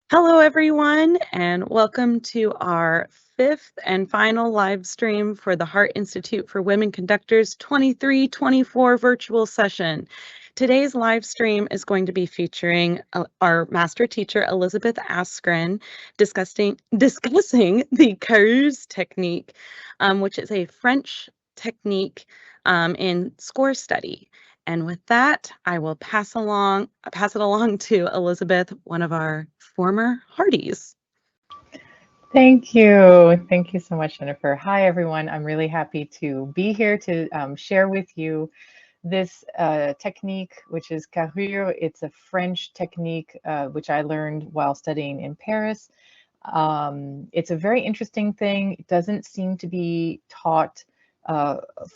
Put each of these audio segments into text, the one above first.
Hello, everyone, and welcome to our fifth and final live stream for the Hart Institute for Women Conductors 23-24 virtual session. Today's live stream is going to be featuring our master teacher, Elizabeth Askren, discussing the Carrures technique, which is a French technique in score study. And with that, I will pass it along to Elizabeth, one of our former Harties. Thank you. Thank you so much, Jennifer. Hi, everyone. I'm really happy to be here to share with you this technique, which is Carrures. It's a French technique, which I learned while studying in Paris. It's a very interesting thing. It doesn't seem to be taught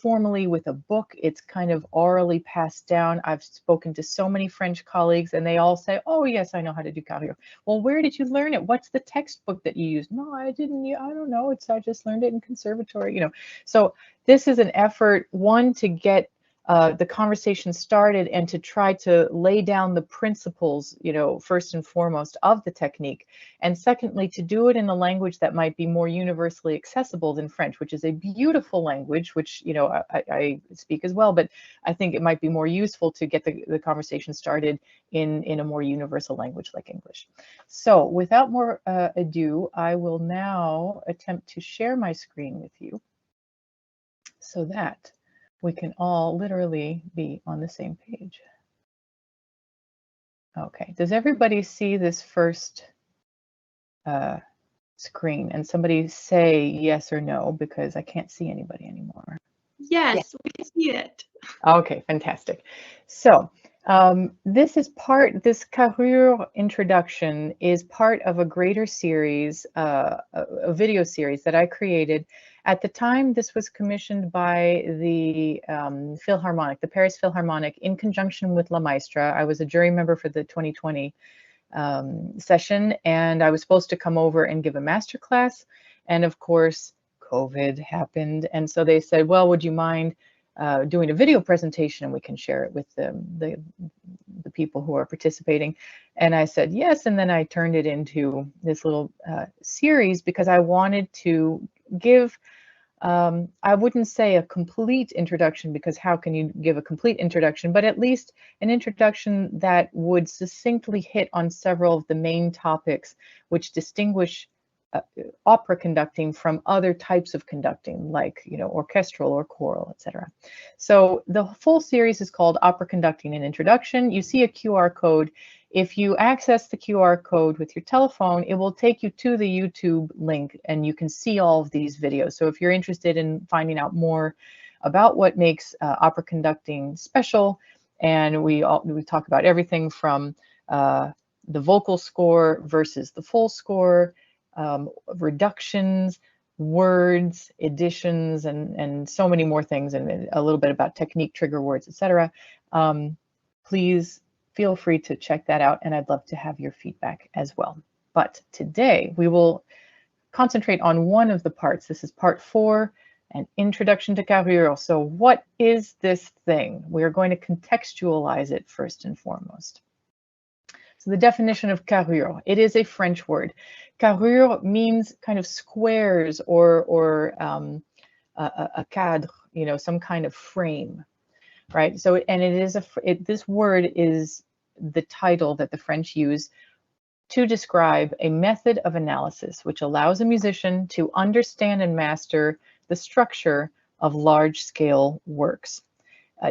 formally with a book. It's kind of orally passed down. I've spoken to so many French colleagues and they all say, oh yes, I know how to do Carrures. Well, where did you learn it? What's the textbook that you used? No, I didn't. I don't know. I just learned it in conservatory, So this is an effort, one, to get the conversation started and to try to lay down the principles, first and foremost of the technique. And secondly, to do it in a language that might be more universally accessible than French, which is a beautiful language, which, I speak as well, but I think it might be more useful to get the conversation started in a more universal language like English. So without more ado, I will now attempt to share my screen with you so that we can all literally be on the same page. Okay, does everybody see this first screen? And somebody say yes or no, because I can't see anybody anymore. Yes, we can see it. Okay, fantastic. So this Carrures introduction is part of a greater series, a video series that I created. At the time, this was commissioned by the Philharmonic, the Paris Philharmonic, in conjunction with La Maestra. I was a jury member for the 2020 session, and I was supposed to come over and give a master class. And of course, COVID happened. And so they said, well, would you mind doing a video presentation and we can share it with the people who are participating? And I said yes, and then I turned it into this little series because I wanted to give, I wouldn't say a complete introduction, because how can you give a complete introduction, but at least an introduction that would succinctly hit on several of the main topics which distinguish opera conducting from other types of conducting, like orchestral or choral, etc. So the full series is called Opera Conducting: An Introduction. You see a QR code. If you access the QR code with your telephone, it will take you to the YouTube link and you can see all of these videos. So if you're interested in finding out more about what makes opera conducting special, and we talk about everything from the vocal score versus the full score, reductions, words, additions, and so many more things, and a little bit about technique, trigger words, etc. Please feel free to check that out, and I'd love to have your feedback as well. But today we will concentrate on one of the parts. This is part 4, an introduction to Carrures. So what is this thing? We're going to contextualize it first and foremost. So the definition of Carrure, it is a French word. Carrure means kind of squares or a cadre, some kind of frame, right? So, and it is this word is the title that the French use to describe a method of analysis which allows a musician to understand and master the structure of large-scale works.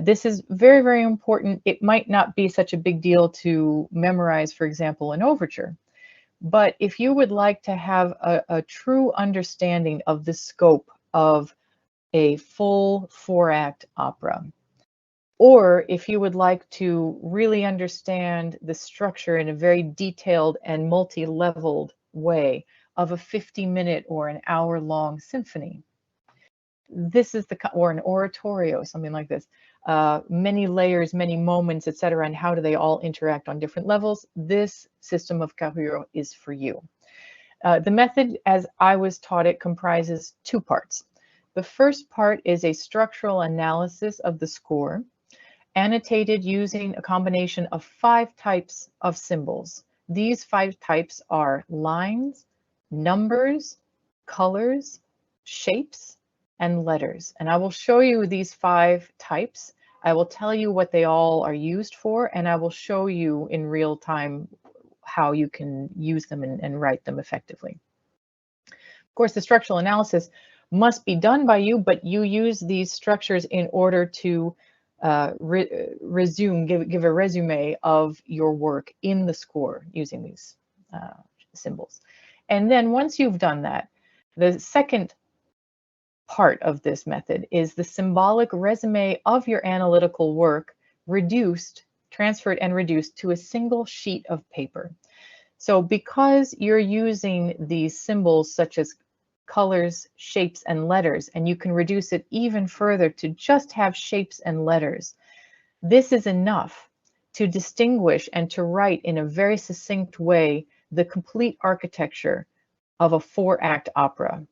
This is very, very important. It might not be such a big deal to memorize, for example, an overture. But if you would like to have a true understanding of the scope of a full 4-act opera, or if you would like to really understand the structure in a very detailed and multi-leveled way of a 50-minute or an hour-long symphony, this is or an oratorio, something like this. Many layers, many moments, etc., and how do they all interact on different levels? This system of Carrures is for you. The method, as I was taught it, comprises 2 parts. The first part is a structural analysis of the score, annotated using a combination of 5 types of symbols. these 5 types are lines, numbers, colors, shapes, and letters. And I will show you these 5 types. I will tell you what they all are used for, and I will show you in real time how you can use them and write them effectively. Of course, the structural analysis must be done by you, but you use these structures in order to give a resume of your work in the score using these symbols. And then once you've done that, the second part of this method is the symbolic resume of your analytical work transferred and reduced to a single sheet of paper. So because you're using these symbols such as colors, shapes, and letters, and you can reduce it even further to just have shapes and letters, this is enough to distinguish and to write in a very succinct way the complete architecture of a 4-act opera,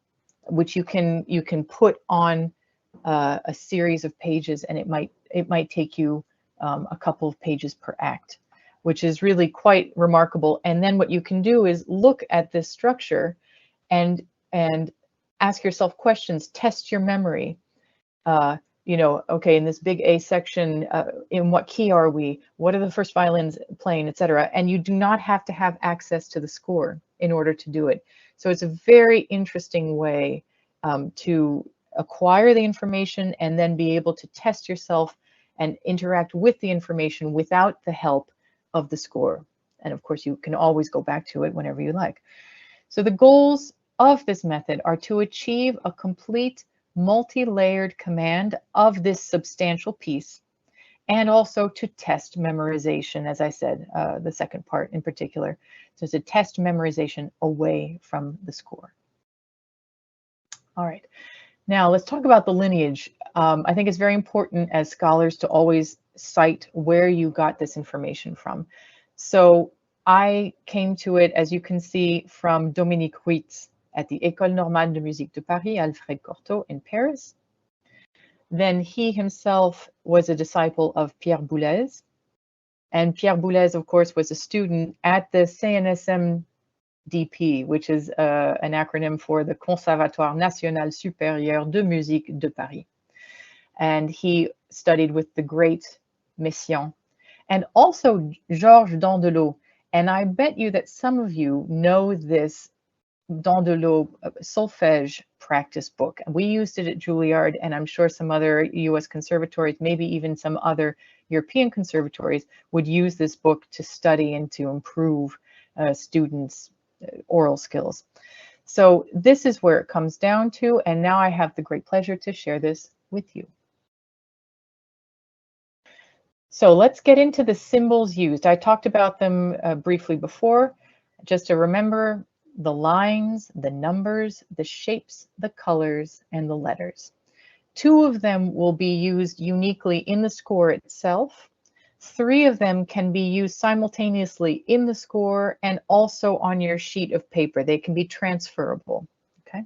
which you can put on a series of pages, and it might take you a couple of pages per act, which is really quite remarkable. And then what you can do is look at this structure and ask yourself questions, test your memory. You know, okay, in this big A section, in what key are we? What are the first violins playing, etc. And you do not have to have access to the score in order to do it. So it's a very interesting way to acquire the information and then be able to test yourself and interact with the information without the help of the score. And of course, you can always go back to it whenever you like. So the goals of this method are to achieve a complete multi-layered command of this substantial piece, and also to test memorization, as I said, the second part in particular. So to test memorization away from the score. All right, now let's talk about the lineage. I think it's very important as scholars to always cite where you got this information from. So I came to it, as you can see, from Dominique Ruitz at the École Normale de Musique de Paris, Alfred Cortot in Paris. Then he himself was a disciple of Pierre Boulez. And Pierre Boulez, of course, was a student at the CNSM-DP, which is an acronym for the Conservatoire National Supérieur de Musique de Paris. And he studied with the great Messiaen, and also Georges Dandelot. And I bet you that some of you know this Dandelot solfège practice book. We used it at Juilliard, and I'm sure some other US conservatories, maybe even some other European conservatories, would use this book to study and to improve students' oral skills. So this is where it comes down to, and now I have the great pleasure to share this with you. So let's get into the symbols used. I talked about them briefly before. Just to remember, the lines, the numbers, the shapes, the colors, and the letters. 2 of them will be used uniquely in the score itself. 3 of them can be used simultaneously in the score and also on your sheet of paper. They can be transferable. Okay.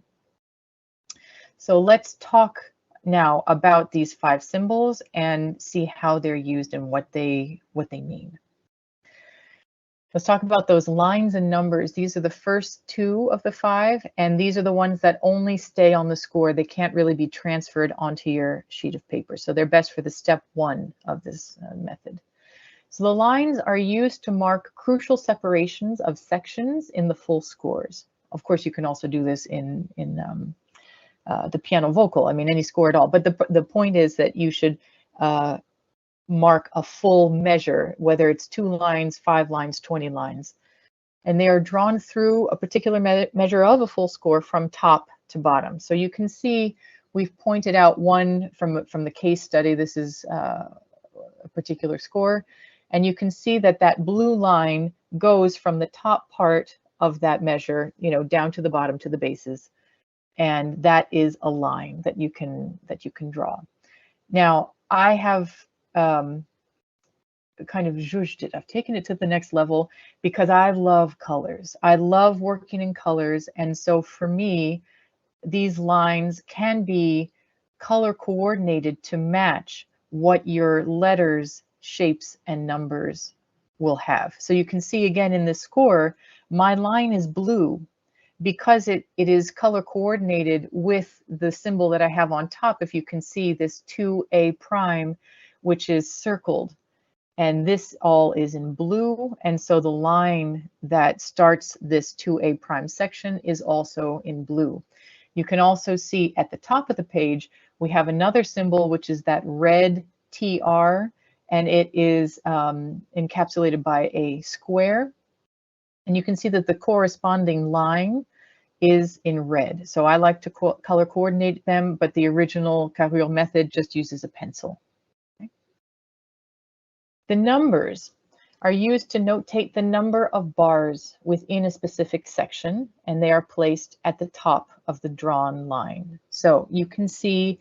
So let's talk now about these 5 symbols and see how they're used and what they mean. Let's talk about those lines and numbers. These are the first 2 of the 5, and these are the ones that only stay on the score. They can't really be transferred onto your sheet of paper. So they're best for the step 1 of this method. So the lines are used to mark crucial separations of sections in the full scores. Of course, you can also do this in the piano vocal, I mean, any score at all. But the point is that you should mark a full measure, whether it's 2 lines, 5 lines, 20 lines. And they are drawn through a particular measure of a full score from top to bottom. So you can see we've pointed out one from the case study. This is a particular score. And you can see that that blue line goes from the top part of that measure, you know, down to the bottom to the bases. And that is a line that you can draw. Now, I have kind of zhuzhed it. I've taken it to the next level because I love colors. I love working in colors. And so for me, these lines can be color coordinated to match what your letters, shapes, and numbers will have. So you can see again in the score, my line is blue because it is color coordinated with the symbol that I have on top. If you can see this 2A prime, which is circled, and this all is in blue. And so the line that starts this 2A prime section is also in blue. You can also see at the top of the page, we have another symbol, which is that red TR, and it is encapsulated by a square. And you can see that the corresponding line is in red. So I like to color coordinate them, but the original Carrure method just uses a pencil. Okay. The numbers are used to notate the number of bars within a specific section, and they are placed at the top of the drawn line. So you can see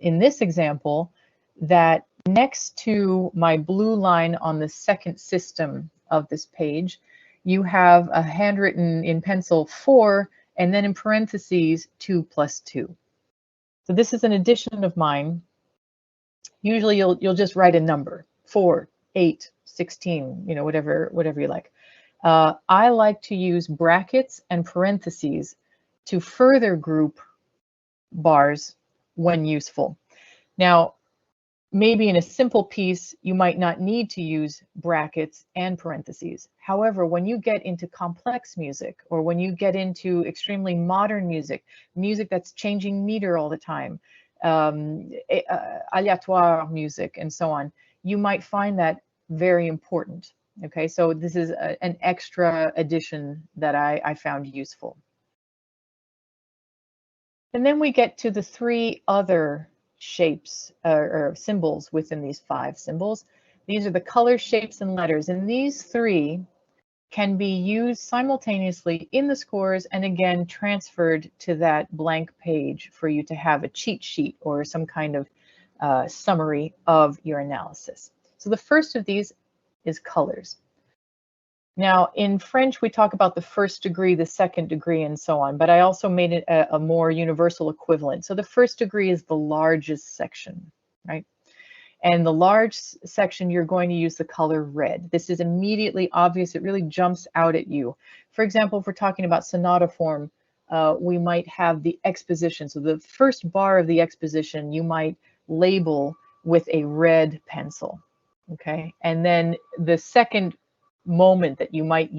in this example that next to my blue line on the second system of this page, you have a handwritten in pencil 4, and then in parentheses 2 plus 2. So this is an addition of mine. Usually you'll just write a number, 4, 8, 16, you know, whatever you like. I like to use brackets and parentheses to further group bars when useful. Now, maybe in a simple piece, you might not need to use brackets and parentheses. However, when you get into complex music, or when you get into extremely modern music, music that's changing meter all the time, aléatoire music, and so on, you might find that very important. Okay, so this is an extra addition that I found useful. And then we get to the 3 other shapes or symbols within these 5 symbols. These are the color, shapes, and letters, and these 3 can be used simultaneously in the scores and again transferred to that blank page for you to have a cheat sheet or some kind of summary of your analysis. So the first of these is colors. Now, in French, we talk about the first degree, the second degree, and so on, but I also made it a more universal equivalent. So the first degree is the largest section, right? And the large section, you're going to use the color red. This is immediately obvious. It really jumps out at you. For example, if we're talking about sonata form, we might have the exposition. So the first bar of the exposition, you might label with a red pencil, okay? And then the second moment that you might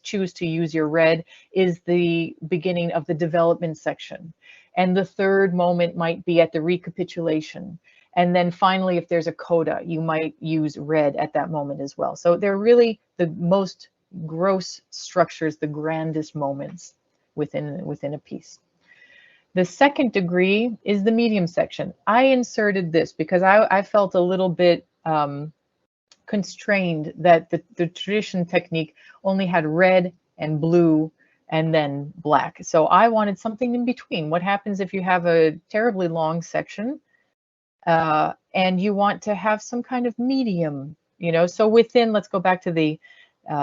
choose to use your red is the beginning of the development section. And the third moment might be at the recapitulation. And then finally, if there's a coda, you might use red at that moment as well. So they're really the most gross structures, the grandest moments within a piece. The second degree is the medium section. I inserted this because I felt a little bit constrained that the tradition technique only had red and blue and then black. So I wanted something in between. What happens if you have a terribly long section and you want to have some kind of medium, you know? So within, let's go back to the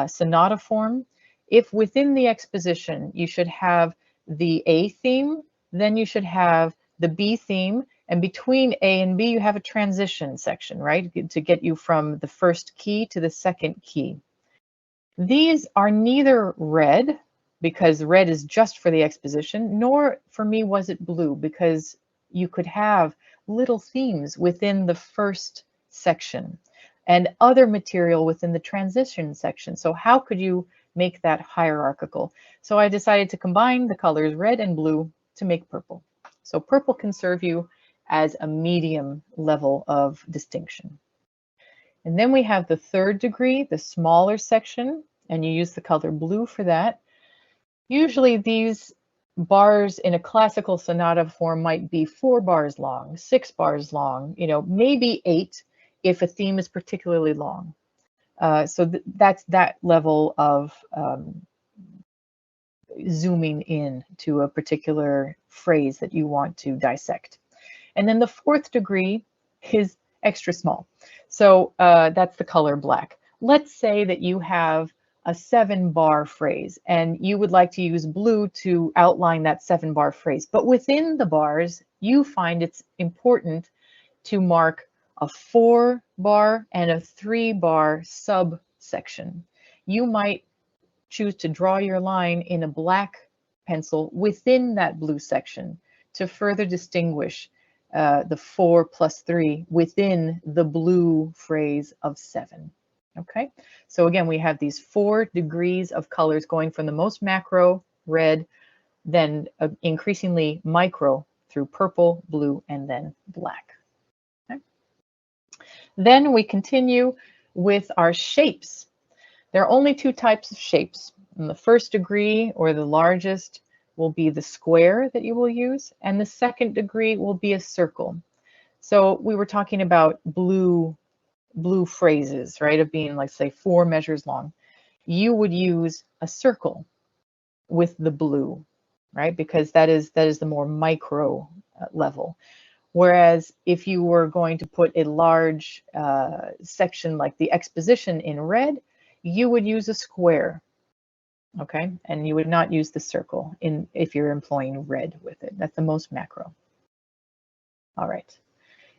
sonata form. If within the exposition, you should have the A theme, then you should have the B theme, and between A and B, you have a transition section, right? To get you from the first key to the second key. These are neither red, because red is just for the exposition, nor for me was it blue, because you could have little themes within the first section and other material within the transition section. So how could you make that hierarchical? So I decided to combine the colors red and blue to make purple. So purple can serve you as a medium level of distinction. And then we have the third degree, the smaller section, and you use the color blue for that. Usually these bars in a classical sonata form might be 4 bars long, 6 bars long, you know, maybe 8 if a theme is particularly long. So that's that level of zooming in to a particular phrase that you want to dissect. And then the fourth degree is extra small. So that's the color black. Let's say that you have a 7-bar phrase and you would like to use blue to outline that 7-bar phrase. But within the bars, you find it's important to mark a 4-bar and a 3-bar sub section. You might choose to draw your line in a black pencil within that blue section to further distinguish the 4 plus 3 within the blue phrase of 7. Okay, so again, we have these 4 degrees of colors going from the most macro, red, then increasingly micro through purple, blue, and then black. Okay. Then we continue with our shapes. There are only 2 types of shapes. And the first degree, or the largest, will be the square that you will use, and the second degree will be a circle. So we were talking about blue phrases, right, of being, like, say, 4 measures long. You would use a circle with the blue, right, because that is the more micro level. Whereas if you were going to put a large section like the exposition in red, you would use a square, okay? And you would not use the circle if you're employing red with it. That's the most macro. All right.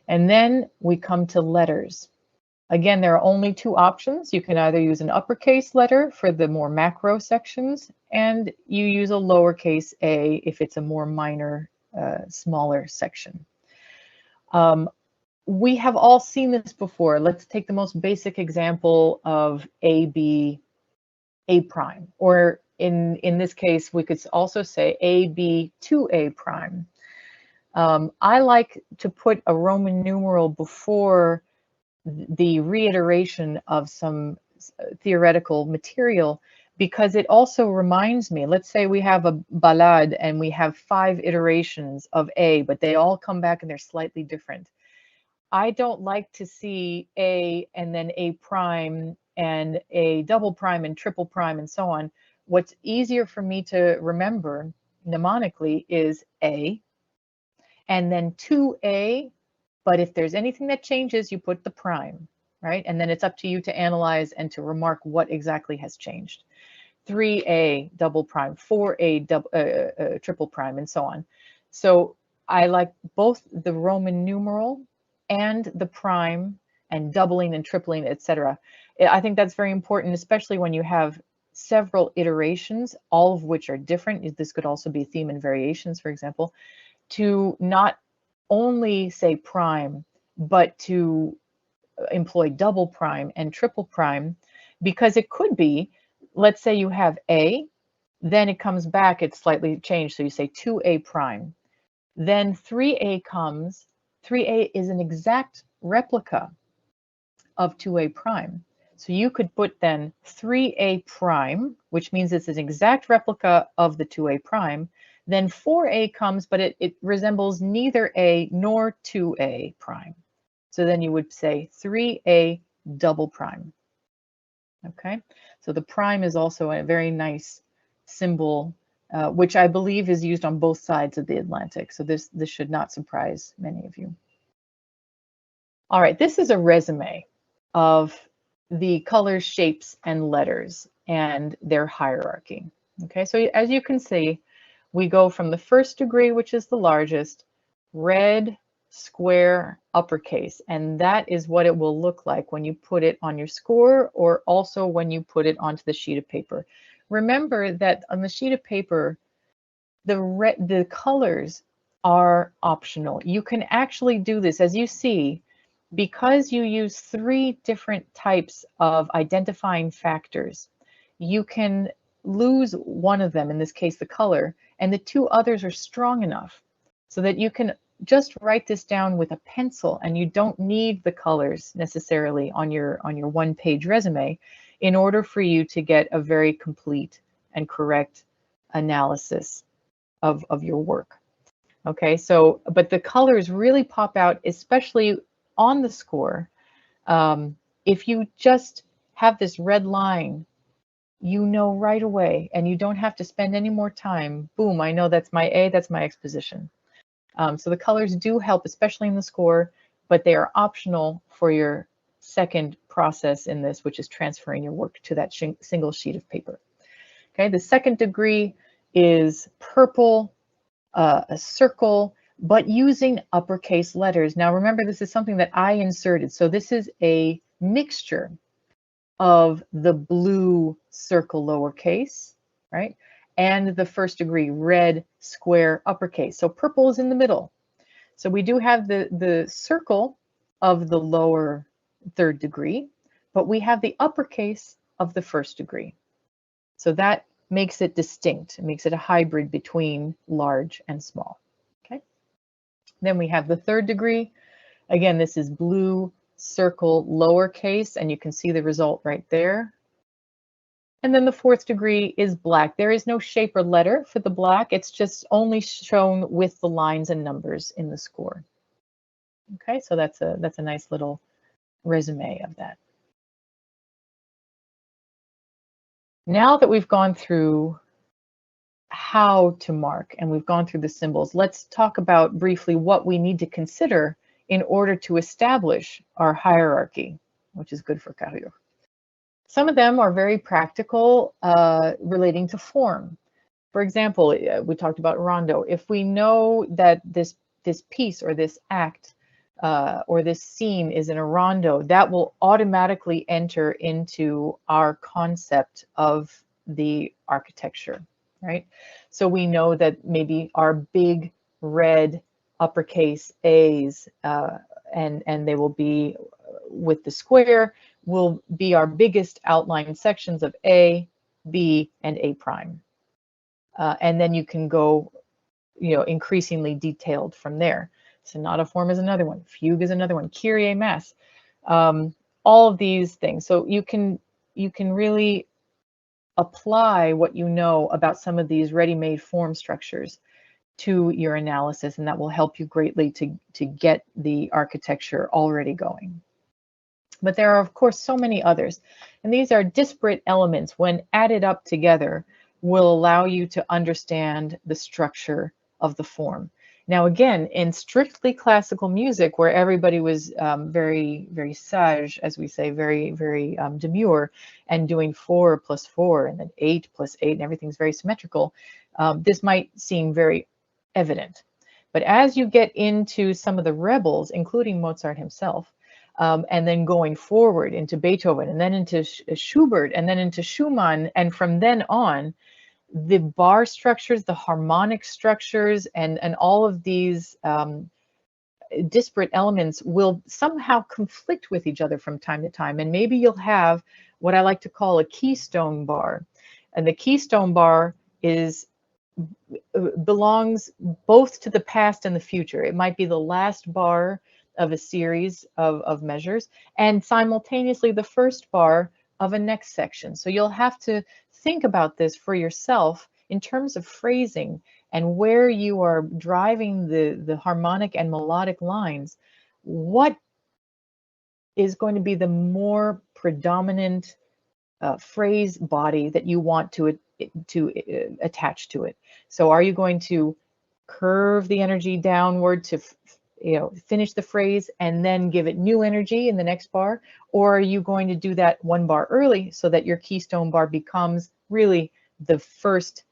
And then we come to letters. Again, there are only 2 options. You can either use an uppercase letter for the more macro sections, and you use a lowercase a if it's a more minor, smaller section. We have all seen this before. Let's take the most basic example of AB, A prime, or in this case, we could also say AB to A prime. I like to put a Roman numeral before the reiteration of some theoretical material, because it also reminds me, let's say we have a ballade and we have 5 iterations of A, but they all come back and they're slightly different. I don't like to see A and then A prime and a double prime and triple prime and so on. What's easier for me to remember mnemonically is A and then 2A, but if there's anything that changes, you put the prime, right? And then it's up to you to analyze and to remark what exactly has changed. 3A double prime, 4A triple prime, and so on. So I like both the Roman numeral and the prime and doubling and tripling, etc. I think that's very important, especially when you have several iterations, all of which are different. This could also be theme and variations, for example, to not only say prime, but to employ double prime and triple prime, because it could be, let's say you have A, then it comes back, it's slightly changed, so you say 2A prime. Then 3A comes, 3A is an exact replica of 2A prime. So you could put then 3A prime, which means it's an exact replica of the 2A prime. Then 4A comes, but it resembles neither A nor 2A prime. So then you would say 3A double prime. Okay, so the prime is also a very nice symbol, which I believe is used on both sides of the Atlantic. So this should not surprise many of you. All right, this is a resume of the colors, shapes, and letters and their hierarchy. Okay, so as you can see, we go from the first degree, which is the largest, red, square, uppercase, and that is what it will look like when you put it on your score or also when you put it onto the sheet of paper. Remember that on the sheet of paper, the colors are optional. You can actually do this, as you see, because you use 3 different types of identifying factors. You can lose one of them, in this case the color, and the 2 others are strong enough so that you can just write this down with a pencil, and you don't need the colors necessarily on your 1-page resume in order for you to get a very complete and correct analysis of your work. Okay, so but the colors really pop out, especially on the score. If you just have this red line, you know right away, and you don't have to spend any more time. Boom, I know that's my A, that's my exposition. So the colors do help, especially in the score, but they are optional for your second process in this, which is transferring your work to that single sheet of paper. Okay, the second degree is purple, a circle, but using uppercase letters. Now remember, this is something that I inserted, so this is a mixture. of the blue circle lowercase, right? And the first degree red square uppercase. So purple is in the middle. So we do have the circle of the lower third degree, but we have the uppercase of the first degree. So that makes it distinct. It makes it a hybrid between large and small. Okay. Then we have the third degree. Again, this is blue circle lowercase, and you can see the result right there. And then the fourth degree is black. There is no shape or letter for the black. It's just only shown with the lines and numbers in the score. Okay, so that's a nice little resume of that. Now that we've gone through how to mark and we've gone through the symbols, let's talk about briefly what we need to consider in order to establish our hierarchy, which is good for Carrures. Some of them are very practical, relating to form. For example, we talked about rondo. If we know that this piece or this act or this scene is in a rondo, that will automatically enter into our concept of the architecture, right? So we know that maybe our big red uppercase A's, and they will be with the square, will be our biggest outline sections of A, B, and A prime. And then you can go, increasingly detailed from there. Sonata form is another one. Fugue is another one. Kyrie Mass. All of these things. So you can really apply what you know about some of these ready-made form structures to your analysis, and that will help you greatly to get the architecture already going. But there are, of course, so many others. And these are disparate elements. When added up together, will allow you to understand the structure of the form. Now, again, in strictly classical music, where everybody was very, very sage, as we say, very, very demure, and doing 4 + 4 and then 8 + 8, and everything's very symmetrical, this might seem very evident. But as you get into some of the rebels, including Mozart himself, and then going forward into Beethoven, and then into Schubert, and then into Schumann, and from then on, the bar structures, the harmonic structures, and all of these disparate elements will somehow conflict with each other from time to time. And maybe you'll have what I like to call a keystone bar. And the keystone bar belongs both to the past and the future. It might be the last bar of a series of measures, and simultaneously the first bar of a next section. So you'll have to think about this for yourself in terms of phrasing and where you are driving the harmonic and melodic lines. What is going to be the more predominant phrase body that you want to attach to it? So are you going to curve the energy downward to finish the phrase and then give it new energy in the next bar? Or are you going to do that one bar early so that your keystone bar becomes really the first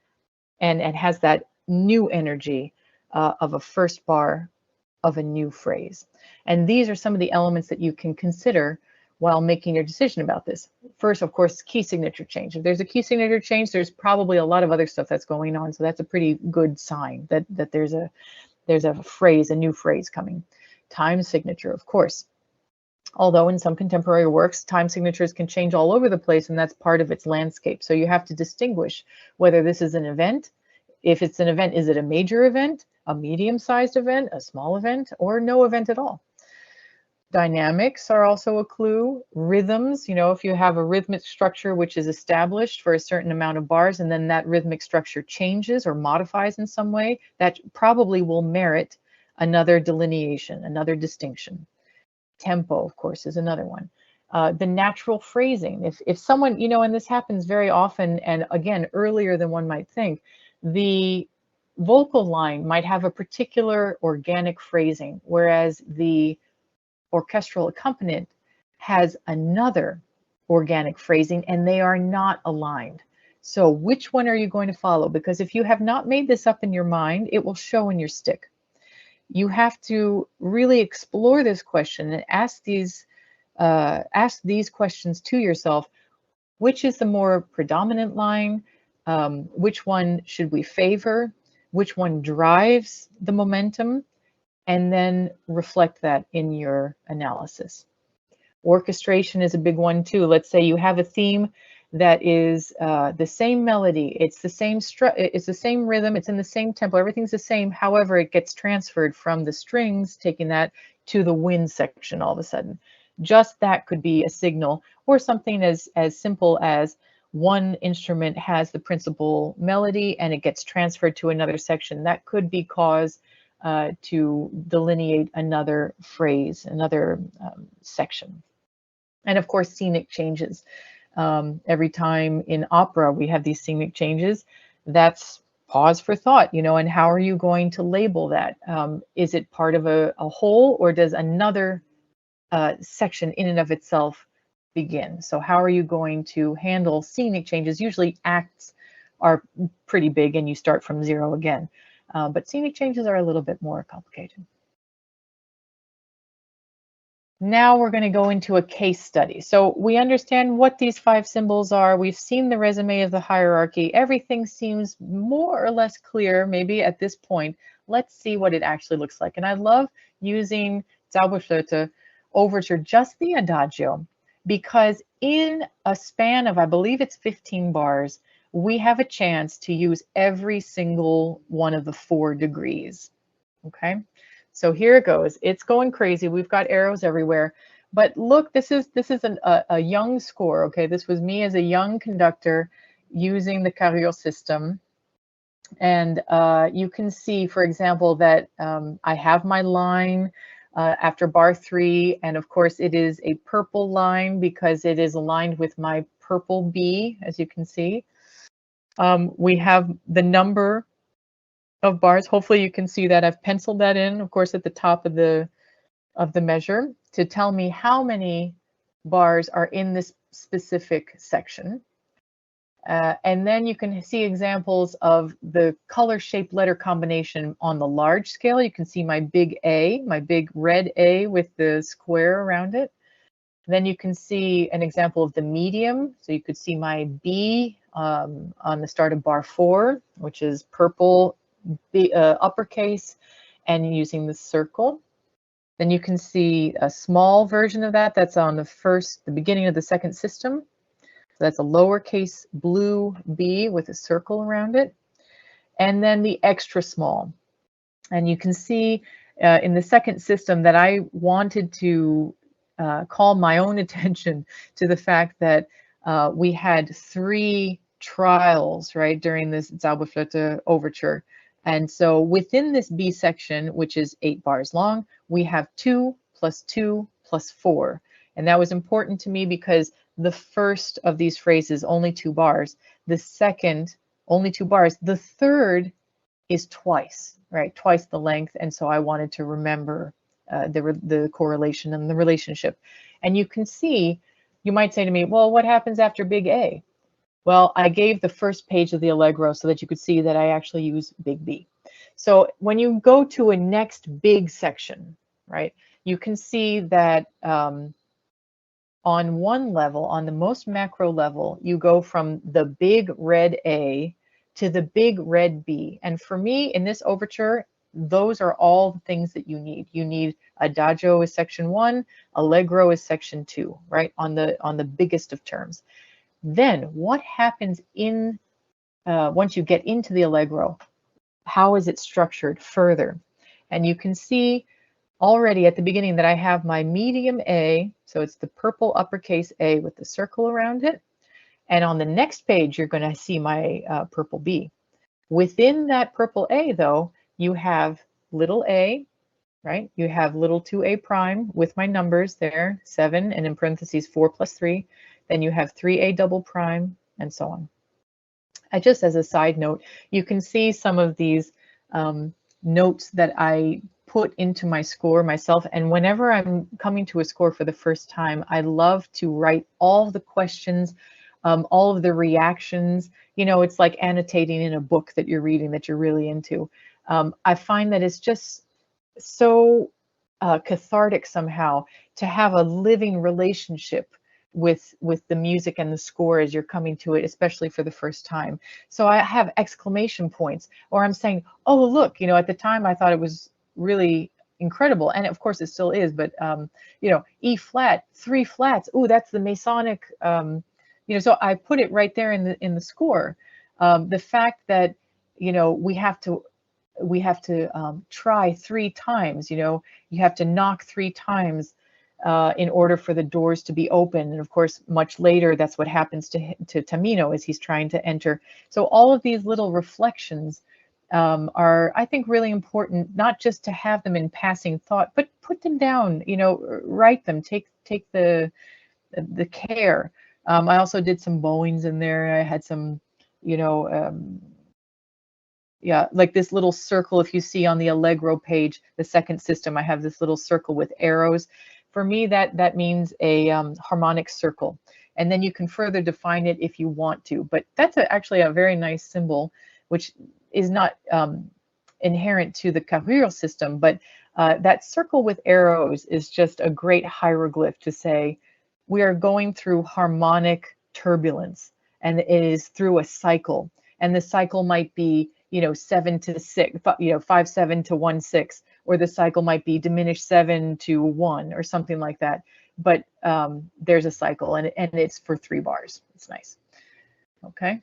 and has that new energy of a first bar of a new phrase? And these are some of the elements that you can consider while making your decision about this. First, of course, key signature change. If there's a key signature change, there's probably a lot of other stuff that's going on. So that's a pretty good sign that there's a phrase, a new phrase coming. Time signature, of course. Although in some contemporary works, time signatures can change all over the place, and that's part of its landscape. So you have to distinguish whether this is an event. If it's an event, is it a major event, a medium-sized event, a small event, or no event at all? Dynamics are also a clue. Rhythms, if you have a rhythmic structure which is established for a certain amount of bars, and then that rhythmic structure changes or modifies in some way, that probably will merit another delineation, another distinction. Tempo, of course, is another one. The natural phrasing. If someone, and this happens very often, and again, earlier than one might think, the vocal line might have a particular organic phrasing, whereas the orchestral accompaniment has another organic phrasing, and they are not aligned. So which one are you going to follow? Because if you have not made this up in your mind, it will show in your stick. You have to really explore this question and ask these ask these questions to yourself. Which is the more predominant line? Which one should we favor? Which one drives the momentum? And then reflect that in your analysis. Orchestration is a big one too. Let's say you have a theme that is the same melody, it's the same rhythm, it's in the same tempo, everything's the same. However, it gets transferred from the strings, taking that to the wind section all of a sudden. Just that could be a signal, or something as simple as one instrument has the principal melody and it gets transferred to another section. That could be cause to delineate another phrase, another section. And of course, scenic changes. Every time in opera we have these scenic changes, that's pause for thought, and how are you going to label that? Is it part of a whole, or does another section in and of itself begin? So how are you going to handle scenic changes? Usually acts are pretty big and you start from zero again. But scenic changes are a little bit more complicated. Now we're going to go into a case study. So we understand what these 5 symbols are. We've seen the resume of the hierarchy. Everything seems more or less clear, maybe at this point. Let's see what it actually looks like. And I love using Zauberflöte overture, just the adagio, because in a span of, I believe it's 15 bars, we have a chance to use every single one of the 4 degrees. Okay. So here it goes. It's going crazy. We've got arrows everywhere. But look, this is a young score. Okay, this was me as a young conductor using the Carrures system. And you can see, for example, that I have my line after bar 3. And of course, it is a purple line because it is aligned with my purple B, as you can see. We have the number of bars. Hopefully you can see that. I've penciled that in, of course, at the top of the measure to tell me how many bars are in this specific section. And then you can see examples of the color shape letter combination on the large scale. You can see my big A, my big red A with the square around it. Then you can see an example of the medium. So you could see my B on the start of bar 4, which is purple, uppercase, and using the circle. Then you can see a small version of that. That's on the beginning of the second system. So that's a lowercase blue B with a circle around it. And then the extra small. And you can see in the second system that I wanted to call my own attention to the fact that we had 3 trials, right, during this Zauberflöte overture. And so within this B section, which is 8 bars long, we have 2 plus 2 plus 4. And that was important to me because the first of these phrases, only 2 bars. The second, only 2 bars. The third is twice, right? Twice the length. And so I wanted to remember the correlation and the relationship. And you can see, you might say to me, well, what happens after big A? Well, I gave the first page of the Allegro so that you could see that I actually use big B. So when you go to a next big section, right, you can see that on one level, on the most macro level, you go from the big red A to the big red B. And for me, in this overture, those are all the things that you need. You need adagio is section 1, allegro is section 2, right, on the biggest of terms. Then what happens in once you get into the allegro? How is it structured further? And you can see already at the beginning that I have my medium A, so it's the purple uppercase A with the circle around it. And on the next page, you're going to see my purple B. Within that purple A, though, you have little a, right? You have little 2a prime with my numbers there, 7, and in parentheses 4 plus 3. Then you have 3a double prime, and so on. Just as a side note, you can see some of these notes that I put into my score myself. And whenever I'm coming to a score for the first time, I love to write all the questions, all of the reactions. You know, it's like annotating in a book that you're reading that you're really into. I find that it's just so cathartic somehow to have a living relationship with the music and the score as you're coming to it, especially for the first time. So I have exclamation points, or I'm saying, oh, look, you know, at the time I thought it was really incredible, and of course it still is, but you know, E flat, 3 flats, ooh, that's the Masonic, you know, so I put it right there in the score. The fact that, you know, we have to try 3 times, you know, you have to knock 3 times in order for the doors to be open. And of course, much later, that's what happens to Tamino as he's trying to enter. So all of these little reflections are, I think, really important, not just to have them in passing thought, but put them down, you know, write them, take the care. I also did some bowings in there. I had some, you know, yeah, like this little circle, if you see on the Allegro page, the second system, I have this little circle with arrows. For me, that means a harmonic circle. And then you can further define it if you want to. But that's actually a very nice symbol, which is not inherent to the Carrures system. But that circle with arrows is just a great hieroglyph to say, we are going through harmonic turbulence, and it is through a cycle. And the cycle might be, you know, 7 to 6, you know, 5, 7 to 1, 6, or the cycle might be diminished 7 to 1 or something like that. But there's a cycle, and it's for 3 bars. It's nice. Okay.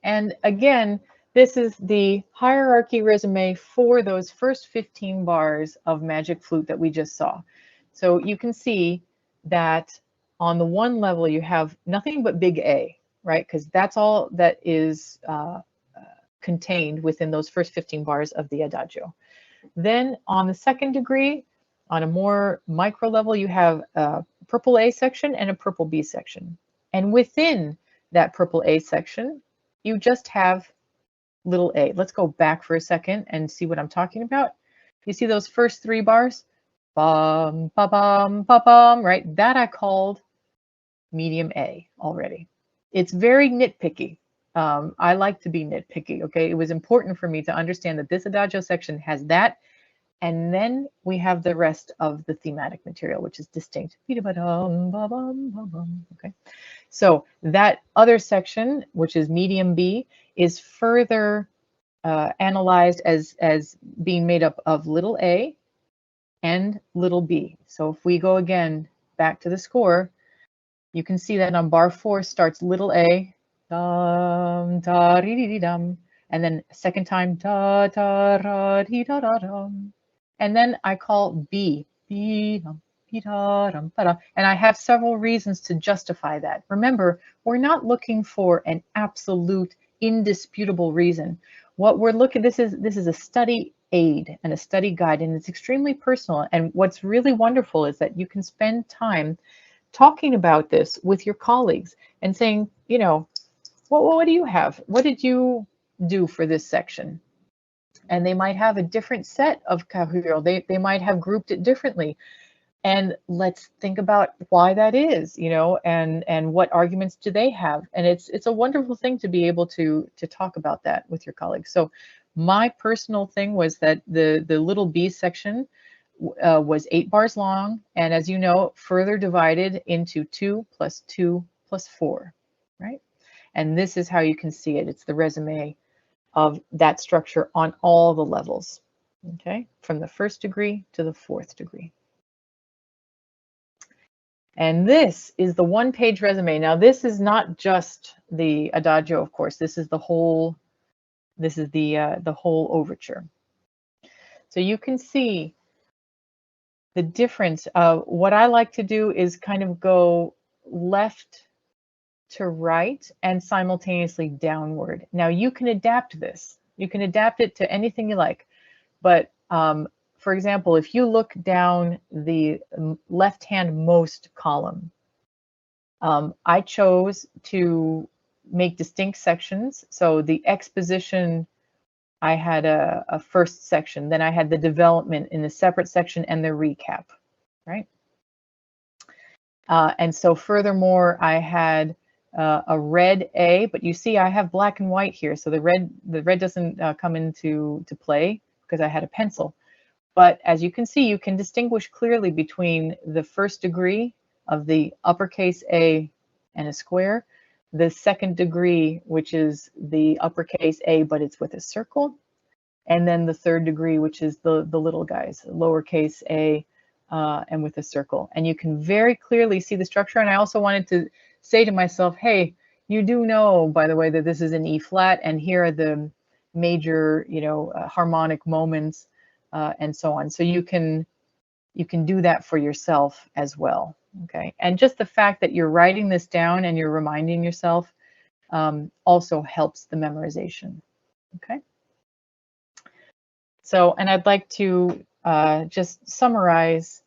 And again, this is the hierarchy resume for those first 15 bars of Magic Flute that we just saw. So you can see that on the 1 level, you have nothing but big A, right? Because that's all that is contained within those first 15 bars of the Adagio. Then on the 2nd degree, on a more micro level, you have a purple A section and a purple B section. And within that purple A section, you just have little a. Let's go back for a second and see what I'm talking about. You see those first 3 bars? Bum, ba bum, ba bum, right? That I called medium A already. It's very nitpicky. I like to be nitpicky, okay? It was important for me to understand that this Adagio section has that, and then we have the rest of the thematic material, which is distinct. Okay, so that other section, which is medium B, is further analyzed as being made up of little a and little b. So if we go again back to the score, you can see that on bar 4 starts little a, dum, da, dee, dee, dee, dum, and then second time, da, da, da, dee, da, da, dum. And then I call B, B, dum, B, da, dum, da, da. And I have several reasons to justify that. Remember, we're not looking for an absolute, indisputable reason. What we're looking, this is a study aid and a study guide, and it's extremely personal. And what's really wonderful is that you can spend time talking about this with your colleagues and saying, you know, what do you have? What did you do for this section? And they might have a different set of Carrures. They might have grouped it differently. And let's think about why that is, you know, and what arguments do they have? And it's a wonderful thing to be able to talk about that with your colleagues. So my personal thing was that the little B section was 8 bars long, and as you know, further divided into 2 plus 2 plus 4, right? And this is how you can see it. It's the resume of that structure on all the levels, okay? From the 1st degree to the 4th degree. And this is the 1-page resume. Now, this is not just the Adagio, of course. This is the whole, this is the whole overture. So you can see the difference. What I like to do is kind of go left to right and simultaneously downward. Now you can adapt this. You can adapt it to anything you like. But for example, if you look down the left-hand most column, I chose to make distinct sections. So the exposition, I had a first section, then I had the development in a separate section and the recap, right? And so furthermore, I had a red A, but you see I have black and white here. So the red doesn't come into play because I had a pencil. But as you can see, you can distinguish clearly between the first degree of the uppercase A and a square, the second degree, which is the uppercase A, but it's with a circle, and then the third degree, which is the little guys, lowercase a and with a circle. And you can very clearly see the structure. And I also wanted to say to myself, hey, you do know, by the way, that this is an E flat, and here are the major, harmonic moments and so on. So you can do that for yourself as well. Okay. And just the fact that you're writing this down and you're reminding yourself also helps the memorization. Okay. So, and I'd like to just summarize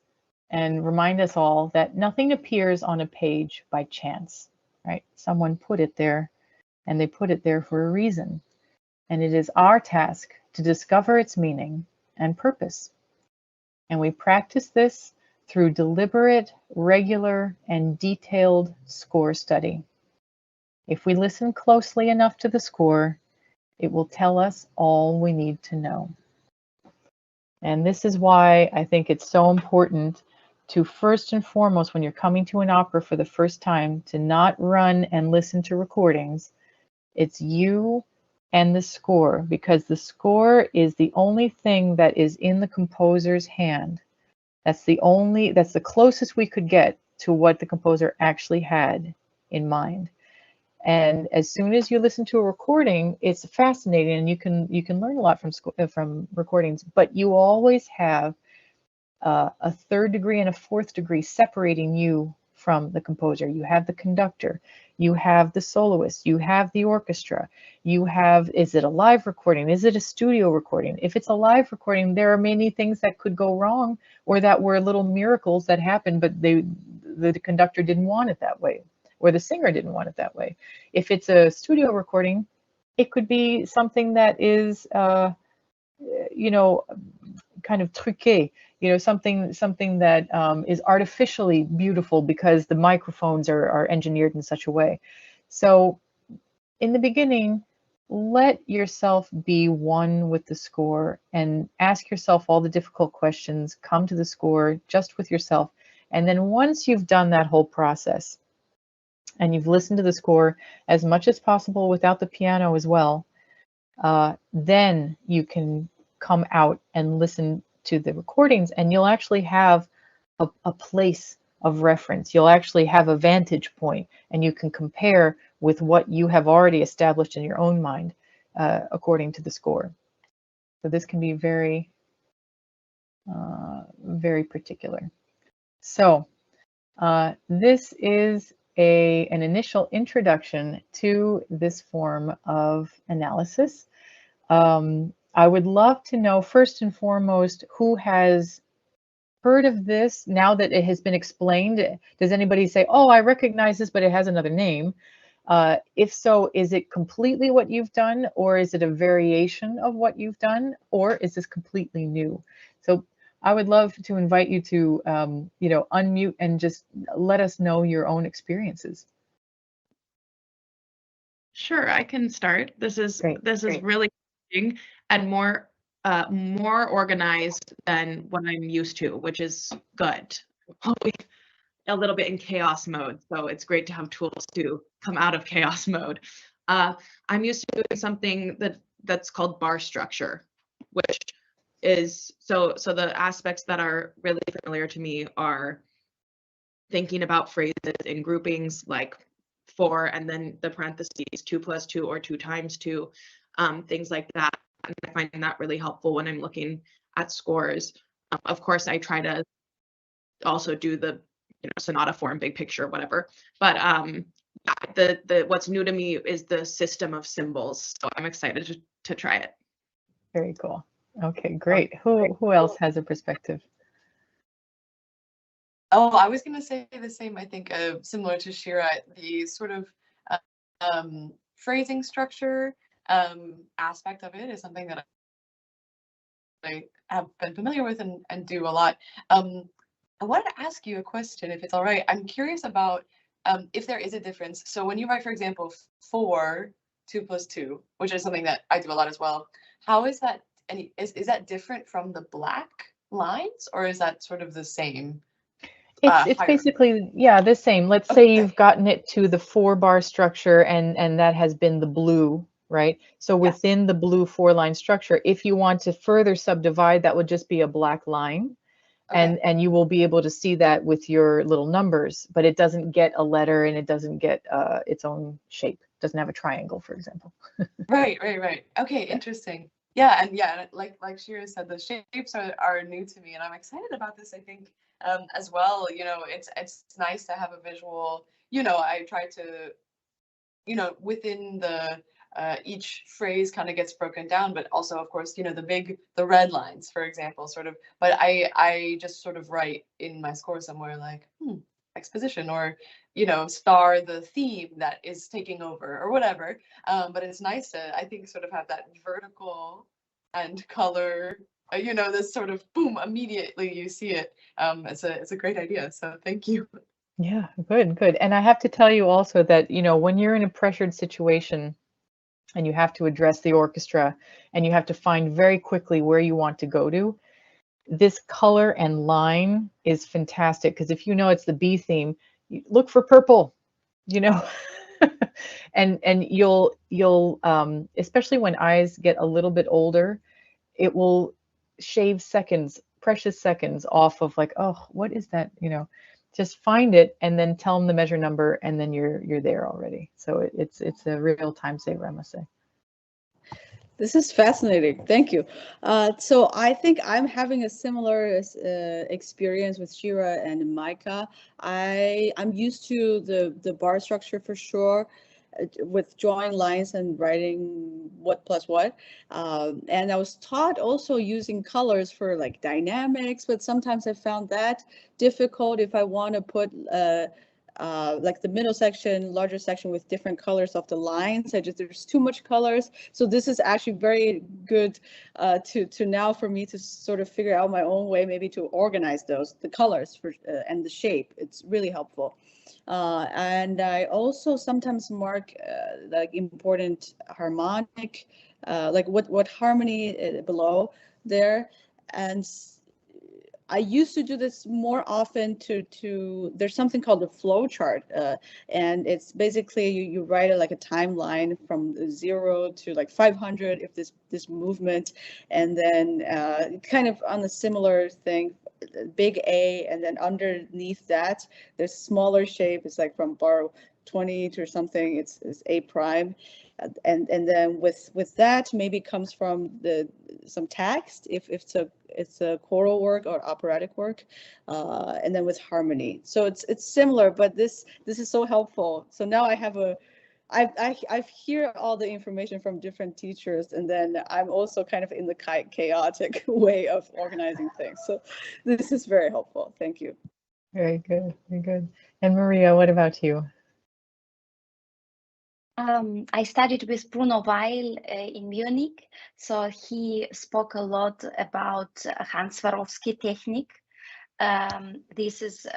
and remind us all that nothing appears on a page by chance, right? Someone put it there, and they put it there for a reason. And it is our task to discover its meaning and purpose. And we practice this through deliberate, regular, and detailed score study. If we listen closely enough to the score, it will tell us all we need to know. And this is why I think it's so important to, first and foremost, when you're coming to an opera for the first time, to not run and listen to recordings. It's you and the score, because the score is the only thing that is in the composer's hand. That's the closest we could get to what the composer actually had in mind. And as soon as you listen to a recording, it's fascinating, and you can learn a lot from recordings. But you always have a third degree and a fourth degree separating you from the composer. You have the conductor, you have the soloist, you have the orchestra, you have, is it a live recording? Is it a studio recording? If it's a live recording, there are many things that could go wrong, or that were little miracles that happened, but the conductor didn't want it that way, or the singer didn't want it that way. If it's a studio recording, it could be something that is, kind of truqué, something that is artificially beautiful because the microphones are engineered in such a way. So in the beginning, let yourself be one with the score and ask yourself all the difficult questions. Come to the score just with yourself. And then once you've done that whole process and you've listened to the score as much as possible without the piano as well, then you can come out and listen to the recordings, and you'll actually have a place of reference. You'll actually have a vantage point, and you can compare with what you have already established in your own mind according to the score. So this can be very, very particular. So this is an initial introduction to this form of analysis. I would love to know, first and foremost, who has heard of this now that it has been explained. Does anybody say, oh, I recognize this, but it has another name? If so, is it completely what you've done, or is it a variation of what you've done, or is this completely new? So I would love to invite you to, unmute and just let us know your own experiences. Sure, I can start. This is Great. really interesting and more organized than what I'm used to, which is good. Always a little bit in chaos mode, so it's great to have tools to come out of chaos mode. I'm used to doing something that's called bar structure, which is so the aspects that are really familiar to me are thinking about phrases in groupings like 4 and then the parentheses 2 plus 2 or 2 times 2, things like that. And I find that really helpful when I'm looking at scores. Of course, I try to also do the sonata form, big picture, whatever. But the what's new to me is the system of symbols. So I'm excited to try it. Very cool. Okay, great. Who else has a perspective? Oh, I was going to say the same. I think similar to Shira, the sort of phrasing structure aspect of it is something that I have been familiar with and do a lot. I wanted to ask you a question, if it's all right. I'm curious about if there is a difference. So when you write, for example, 4, 2 plus 2, which is something that I do a lot as well, how is that? Is that different from the black lines, or is that sort of the same? It's hierarchy? basically, yeah, the same. Let's say Okay. you've gotten it to the 4-bar structure and that has been the blue, right? So Yes. within the blue 4-line structure, if you want to further subdivide, that would just be a black line. Okay. And you will be able to see that with your little numbers, but it doesn't get a letter and it doesn't get its own shape. It doesn't have a triangle, for example. Right. Okay, Yeah. interesting. Yeah, and like Shira said, the shapes are new to me, and I'm excited about this. I think as well. You know, it's nice to have a visual. You know, I try to, you know, within the each phrase kind of gets broken down, but also, of course, you know, the red lines, for example, sort of. But I just sort of write in my score somewhere like exposition, or you know, star the theme that is taking over or whatever. But it's nice to, I think, sort of have that vertical and color. You know, this sort of boom, immediately you see it. It's a great idea. So thank you. Yeah, good. And I have to tell you also that, you know, when you're in a pressured situation and you have to address the orchestra and you have to find very quickly where you want to go to, this color and line is fantastic, because if you know it's the B theme, you look for purple, you know. And you'll especially when eyes get a little bit older, it will shave seconds, precious seconds off of like, oh, what is that, you know. Just find it and then tell them the measure number, and then you're there already. So it's a real time saver, I must say. This is fascinating. Thank you. So I think I'm having a similar experience with Shira and Micah. I'm used to the bar structure for sure, with drawing lines and writing what plus what. And I was taught also using colors for like dynamics, but sometimes I found that difficult if I want to put like the middle section, larger section with different colors of the lines. There's too much colors. So this is actually very good to now for me to sort of figure out my own way, maybe to organize the colors for and the shape. It's really helpful. And I also sometimes mark like important harmonic, like what harmony below there. And I used to do this more often there's something called the flow chart, and it's basically you write it like a timeline from 0 to like 500 if this movement, and then kind of on a similar thing, big A, and then underneath that there's smaller shape. It's like from bar 20 to something. It's A prime. And then with that maybe comes from some text if it's a choral work or operatic work, and then with harmony. So it's similar, but this is so helpful. So now I hear all the information from different teachers, and then I'm also kind of in the chaotic way of organizing things. So this is very helpful. Thank you. Very good, very good. And Maria, what about you? I studied with Bruno Weil in Munich, so he spoke a lot about Hans Swarovski technique. This is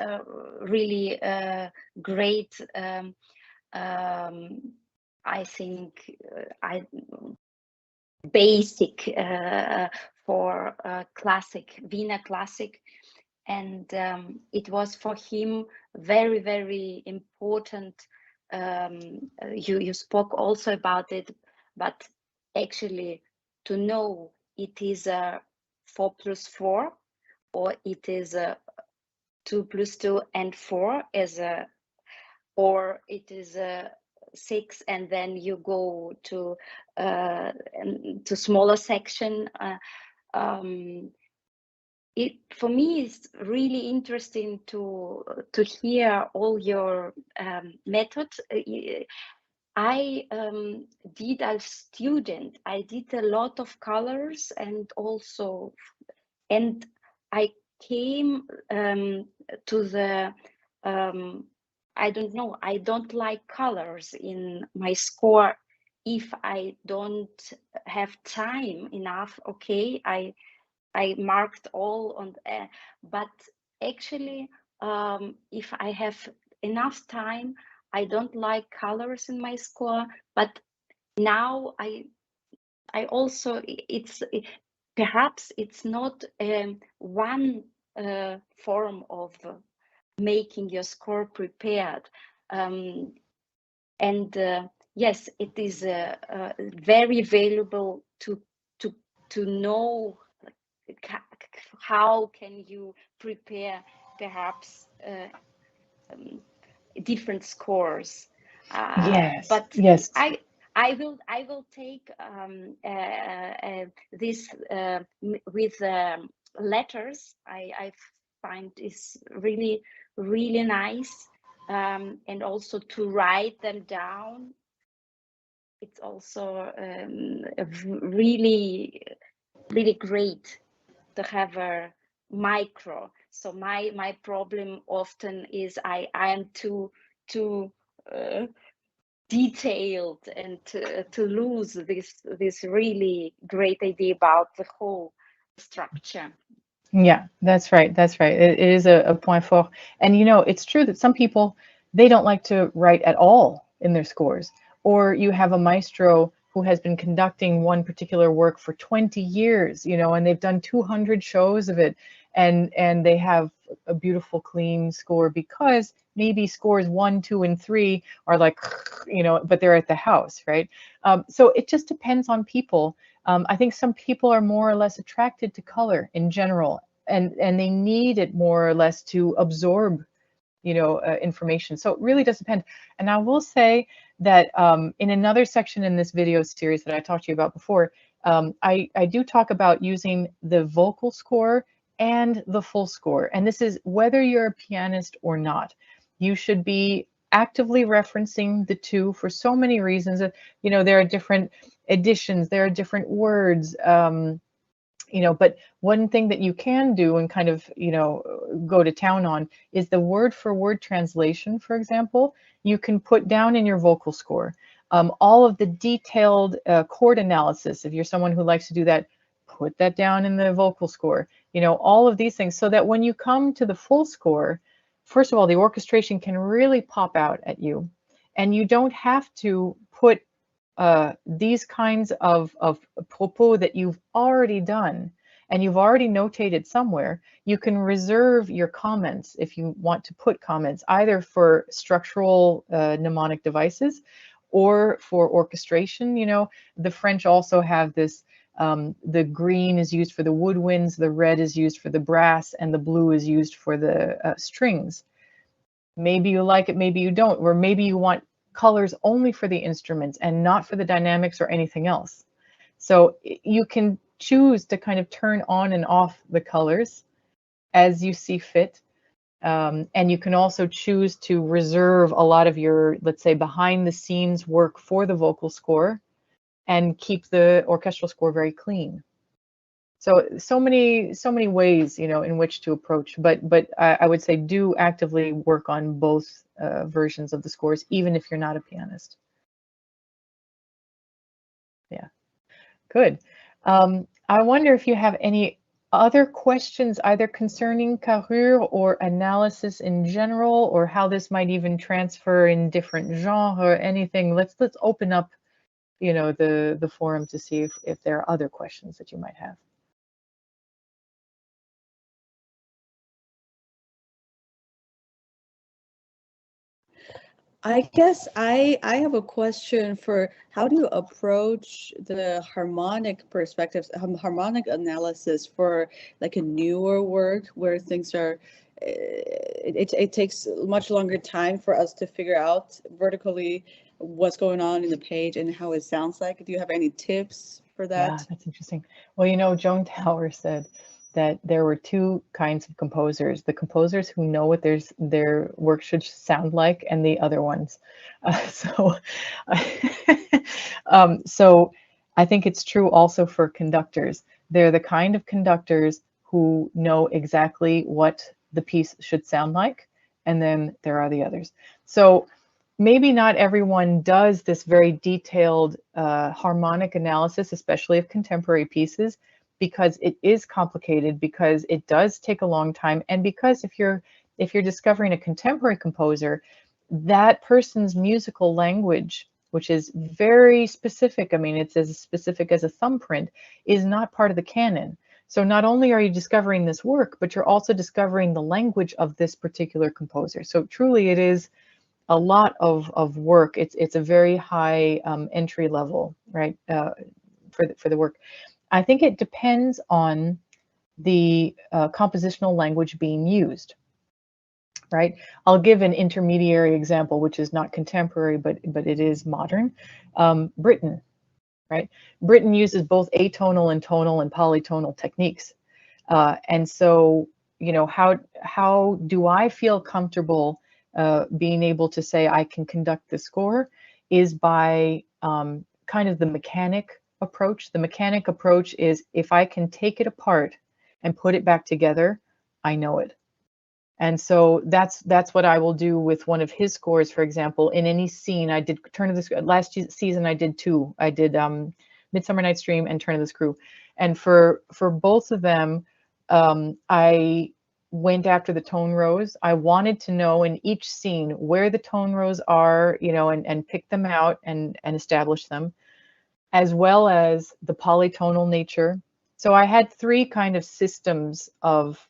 really great. I think basic for classic, Wiener classic, and it was for him very, very important. You spoke also about it, but actually to know it is a 4+4 or it is a 2+2 and 4 or it is a 6 and then you go to smaller section. It for me is really interesting to hear all your methods. I did as student. I did a lot of colors and I came to the I don't know. I don't like colors in my score. If I don't have time enough, okay, I marked all on, but actually, if I have enough time, I don't like colors in my score. But now I also perhaps it's not one form of making your score prepared. Yes, it is very valuable to know how can you prepare perhaps different scores. Yes, But yes. I will take this with letters. I find is really nice, and also to write them down. It's also really great to have a micro. So my problem often is I am too detailed, and to lose this really great idea about the whole structure. Yeah, that's right. That's right. It is a point fort. And you know, it's true that some people, they don't like to write at all in their scores. Or you have a maestro who has been conducting one particular work for 20 years, you know, and they've done 200 shows of it, and they have a beautiful clean score because maybe scores 1, 2, and 3 are like, you know, but they're at the house, right? So it just depends on people. I think some people are more or less attracted to color in general, and they need it more or less to absorb, you know, information. So it really does depend. And I will say that in another section in this video series that I talked to you about before, I do talk about using the vocal score and the full score. And this is whether you're a pianist or not. You should be actively referencing the two for so many reasons. You know, there are different editions, there are different words, you know, but one thing that you can do and kind of, you know, go to town on is the word for word translation, for example. You can put down in your vocal score all of the detailed chord analysis. If you're someone who likes to do that, put that down in the vocal score. You know, all of these things so that when you come to the full score, first of all, the orchestration can really pop out at you. And you don't have to put these kinds of propos that you've already done and you've already notated somewhere. You can reserve your comments if you want to put comments, either for structural mnemonic devices or for orchestration. You know, the French also have this, the green is used for the woodwinds, the red is used for the brass, and the blue is used for the strings. Maybe you like it, maybe you don't, or maybe you want colors only for the instruments and not for the dynamics or anything else. So you can choose to kind of turn on and off the colors as you see fit. And you can also choose to reserve a lot of your, let's say, behind the scenes work for the vocal score and keep the orchestral score very clean. So many ways, you know, in which to approach, but I would say do actively work on both versions of the scores, even if you're not a pianist. Yeah, good. I wonder if you have any other questions, either concerning Carrures or analysis in general, or how this might even transfer in different genres or anything. Let's open up, you know, the forum to see if there are other questions that you might have. I guess I have a question for how do you approach the harmonic perspectives, harmonic analysis for like a newer work where things are, it takes much longer time for us to figure out vertically what's going on in the page and how it sounds like. Do you have any tips for that? Yeah, that's interesting. Well, you know, Joan Tower said that there were two kinds of composers: the composers who know what their work should sound like, and the other ones. So I think it's true also for conductors. They're the kind of conductors who know exactly what the piece should sound like, and then there are the others. So maybe not everyone does this very detailed harmonic analysis, especially of contemporary pieces, because it is complicated, because it does take a long time, and because if you're discovering a contemporary composer, that person's musical language which is very specific. I mean, it's as specific as a thumbprint, is not part of the canon. So not only are you discovering this work, but you're also discovering the language of this particular composer. So truly it is a lot of work. It's a very high entry level, right, for the work. I think it depends on the compositional language being used, right? I'll give an intermediary example, which is not contemporary, but it is modern. Britain, right? Britain uses both atonal and tonal and polytonal techniques. And so, you know, how do I feel comfortable being able to say I can conduct the score is by kind of the mechanic approach. The mechanic approach is if I can take it apart and put it back together, I know it. And so that's what I will do with one of his scores, for example. In any scene, I did Turn of the last season. I did two. I did Midsummer Night's Dream and Turn of the Screw. And for both of them, I went after the tone rows. I wanted to know in each scene where the tone rows are, you know, and pick them out and establish them, as well as the polytonal nature. So I had three kind of systems of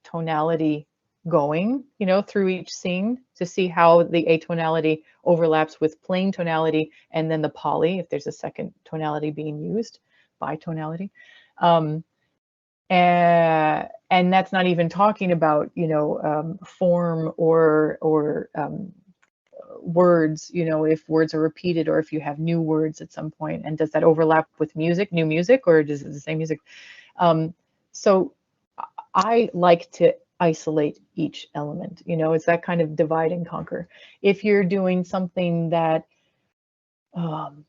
tonality going, you know, through each scene to see how the atonality overlaps with plain tonality, and then the poly, if there's a second tonality being used, bitonality. And that's not even talking about, you know, form or words, you know, if words are repeated or if you have new words at some point, and does that overlap with music, new music, or is it the same music? So I like to isolate each element, you know, it's that kind of divide and conquer. If you're doing something that,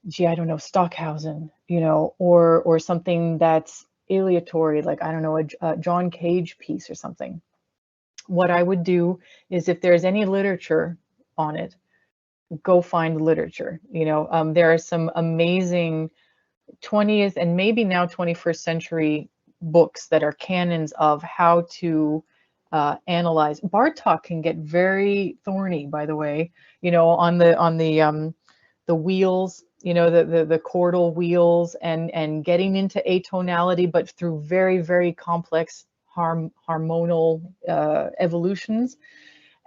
gee, I don't know, Stockhausen, you know, or something that's aleatory, like, I don't know, a John Cage piece or something, what I would do is if there's any literature on it, go find literature. You know, there are some amazing 20th and maybe now 21st century books that are canons of how to analyze. Bartok can get very thorny, by the way, you know, on the wheels, you know, the chordal wheels, and getting into atonality, but through very, very complex harmonial evolutions.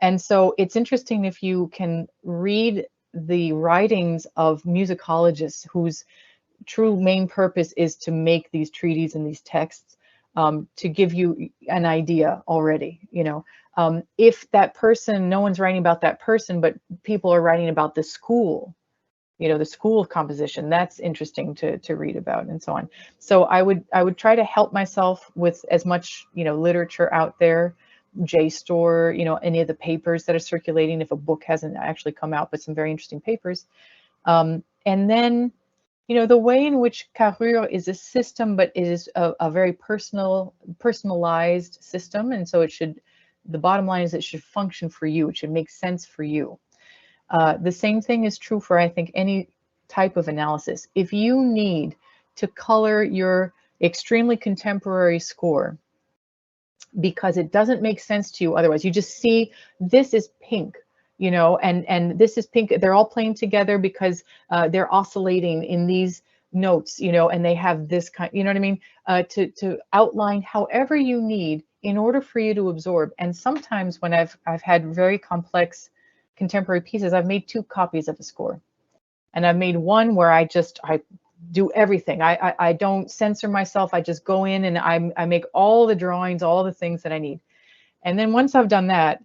And so it's interesting if you can read the writings of musicologists whose true main purpose is to make these treatises and these texts to give you an idea already, you know. If that person, no one's writing about that person, but people are writing about the school, you know, the school of composition, that's interesting to read about, and so on. So I would try to help myself with as much, you know, literature out there, JSTOR, you know, any of the papers that are circulating if a book hasn't actually come out, but some very interesting papers. And then, you know, the way in which Carrures is a system, but it is a very personalized system. And so it should, the bottom line is it should function for you. It should make sense for you. The same thing is true for, I think, any type of analysis. If you need to color your extremely contemporary score because it doesn't make sense to you otherwise, you just see this is pink, you know, and this is pink, they're all playing together because they're oscillating in these notes, you know, and they have this kind, you know what I mean, to outline however you need in order for you to absorb. And sometimes when I've had very complex contemporary pieces, I've made 2 copies of a score, and I've made one where I do everything. I don't censor myself. I just go in and I make all the drawings, all the things that I need. And then once I've done that,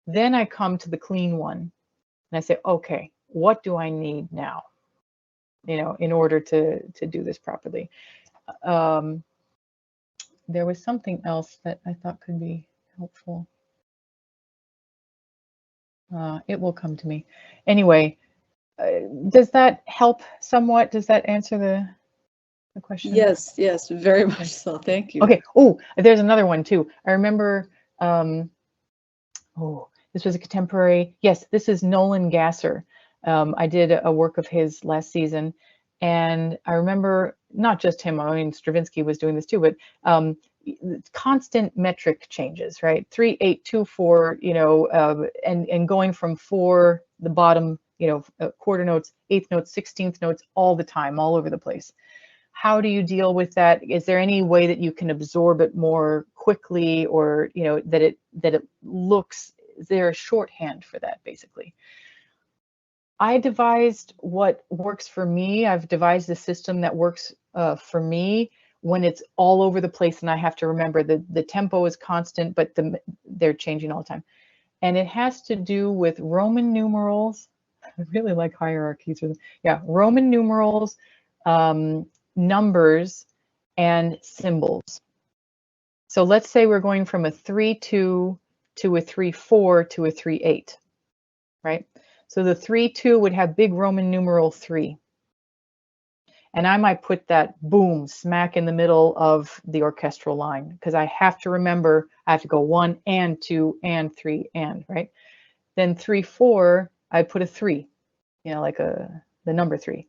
then I come to the clean one and I say, okay, what do I need now, you know, in order to do this properly? There was something else that I thought could be helpful. It will come to me. Anyway, does that help somewhat? Does that answer the question? Yes, yes, very much so. Thank you. Okay. Oh, there's another one too. I remember, this was a contemporary. Yes, this is Nolan Gasser. I did a work of his last season, and I remember not just him, I mean, Stravinsky was doing this too, but constant metric changes, right? 3, 8, 2, 4, you know, and going from 4, the bottom, quarter notes, eighth notes, 16th notes all the time, all over the place. How do you deal with that? Is there any way that you can absorb it more quickly, or that it looks, is there a shorthand for that, basically? I devised what works for me. I've devised a system that works for me when it's all over the place and I have to remember the tempo is constant, but they're changing all the time. And it has to do with Roman numerals. I really like hierarchies. Yeah, Roman numerals, numbers, and symbols. So let's say we're going from a 3-2 to a 3-4 to a 3-8, right? So the 3-2 would have big Roman numeral 3. And I might put that boom smack in the middle of the orchestral line, because I have to remember I have to go 1 and 2 and 3 and, right? Then 3-4, I put a 3, like the number 3.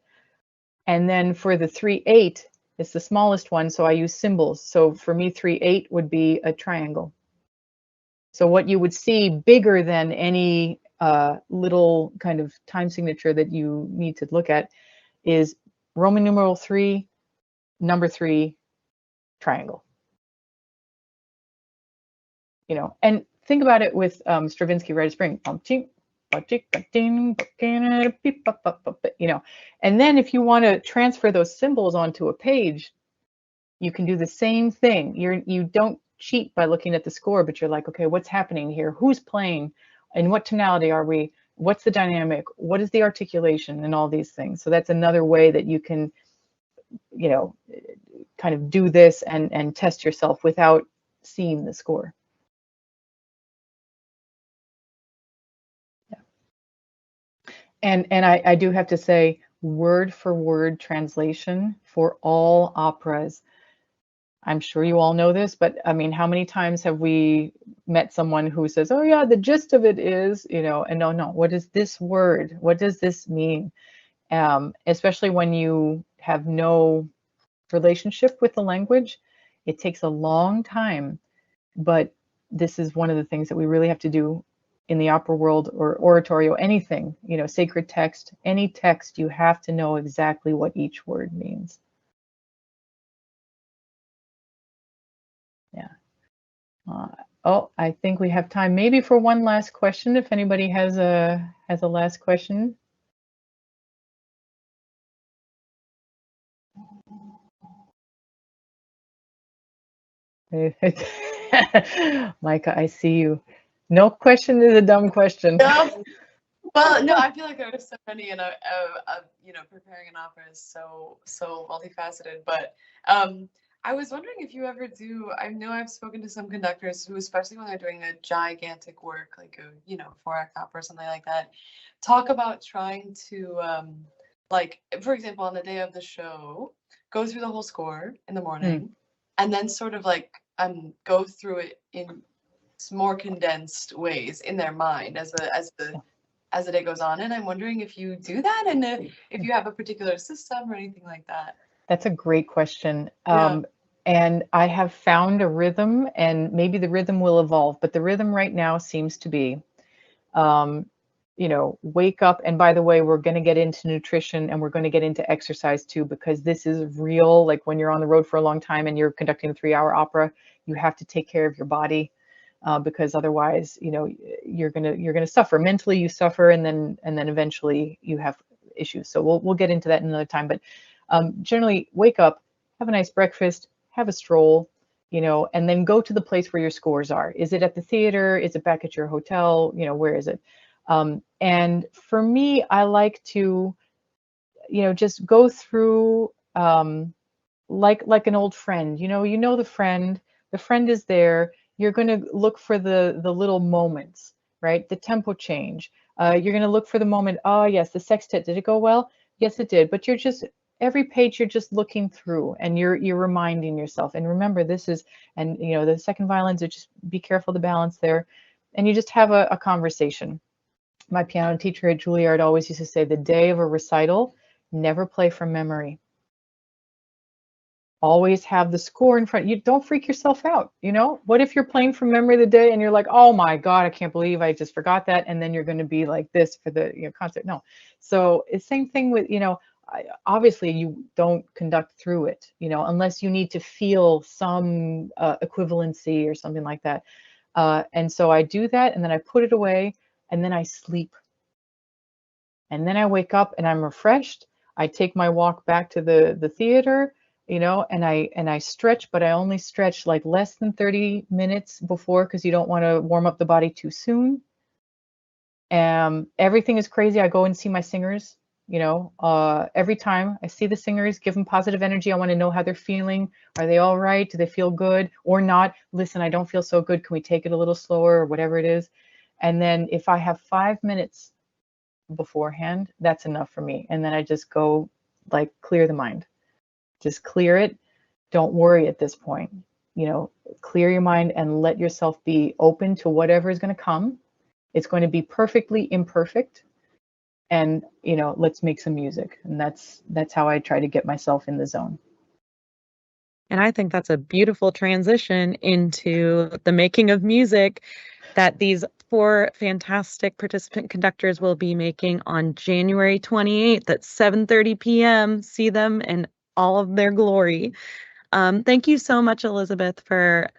And then for the 3-8, it's the smallest one, so I use symbols. So for me, 3-8 would be a triangle. So what you would see bigger than any little kind of time signature that you need to look at is Roman numeral 3, number 3, triangle. And think about it with Stravinsky, Rite of Spring. And then if you want to transfer those symbols onto a page, you can do the same thing. You don't cheat by looking at the score, but you're like, okay, what's happening here? Who's playing? In what tonality are we? What's the dynamic? What is the articulation? And all these things. So that's another way that you can, kind of do this and test yourself without seeing the score. And I do have to say, word for word translation for all operas. I'm sure you all know this, but I mean, how many times have we met someone who says, oh yeah, the gist of it is, and no, what is this word? What does this mean? Especially when you have no relationship with the language, it takes a long time, but this is one of the things that we really have to do in the opera world, or oratorio, anything, sacred text, any text, you have to know exactly what each word means. Yeah. Oh, I think we have time maybe for one last question, if anybody has a last question. Micah, I see you. No question is a dumb question. No. Well, no, I feel like there are so many, and preparing an opera is so multifaceted. But I was wondering if you ever do. I know I've spoken to some conductors who, especially when they're doing a gigantic work, like a 4-act opera or something like that, talk about trying to, like, for example, on the day of the show, go through the whole score in the morning, and then sort of like go through it in more condensed ways in their mind as the day goes on. And I'm wondering if you do that, and if you have a particular system or anything like that. That's a great question. Yeah. And I have found a rhythm, and maybe the rhythm will evolve, but the rhythm right now seems to be, wake up. And by the way, we're going to get into nutrition, and we're going to get into exercise too, because this is real. Like when you're on the road for a long time and you're conducting a 3-hour opera, you have to take care of your body. Because otherwise, you're gonna suffer mentally. You suffer, and then eventually you have issues. So we'll get into that another time. But generally, wake up, have a nice breakfast, have a stroll, and then go to the place where your scores are. Is it at the theater? Is it back at your hotel? Where is it? And for me, I like to, just go through like an old friend. The friend. The friend is there. You're going to look for the little moments, right? The tempo change. You're going to look for the moment. Oh, yes, the sextet. Did it go well? Yes, it did. But every page you're just looking through, and you're reminding yourself. And remember, this is, and the second violins are just, be careful the balance there. And you just have a conversation. My piano teacher at Juilliard always used to say, the day of a recital, never play from memory. always have the score in front. You don't freak yourself out. What if you're playing from memory of the day and you're like, oh my God, I can't believe I just forgot that. And then you're going to be like this for the concert. No. So it's same thing with, obviously you don't conduct through it, unless you need to feel some equivalency or something like that. And so I do that, and then I put it away, and then I sleep. And then I wake up and I'm refreshed. I take my walk back to the theater, and I stretch, but I only stretch like less than 30 minutes before, because you don't want to warm up the body too soon. Everything is crazy. I go and see my singers, every time I see the singers, give them positive energy. I want to know how they're feeling. Are they all right? Do they feel good or not? Listen, I don't feel so good. Can we take it a little slower, or whatever it is? And then if I have 5 minutes beforehand, that's enough for me. And then I just go like clear the mind. Just clear it. Don't worry at this point. Clear your mind and let yourself be open to whatever is going to come. It's going to be perfectly imperfect. And let's make some music. And that's how I try to get myself in the zone. And I think that's a beautiful transition into the making of music that these 4 fantastic participant conductors will be making on January 28th at 7:30 p.m. See them in all of their glory. Thank you so much, Elizabeth, for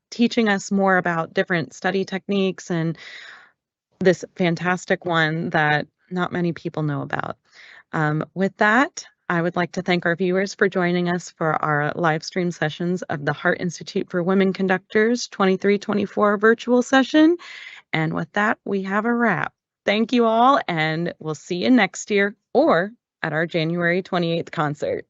teaching us more about different study techniques and this fantastic one that not many people know about. With that, I would like to thank our viewers for joining us for our live stream sessions of the Hart Institute for Women Conductors 23-24 virtual session. And with that, we have a wrap. Thank you all, and we'll see you next year or at our January 28th concert.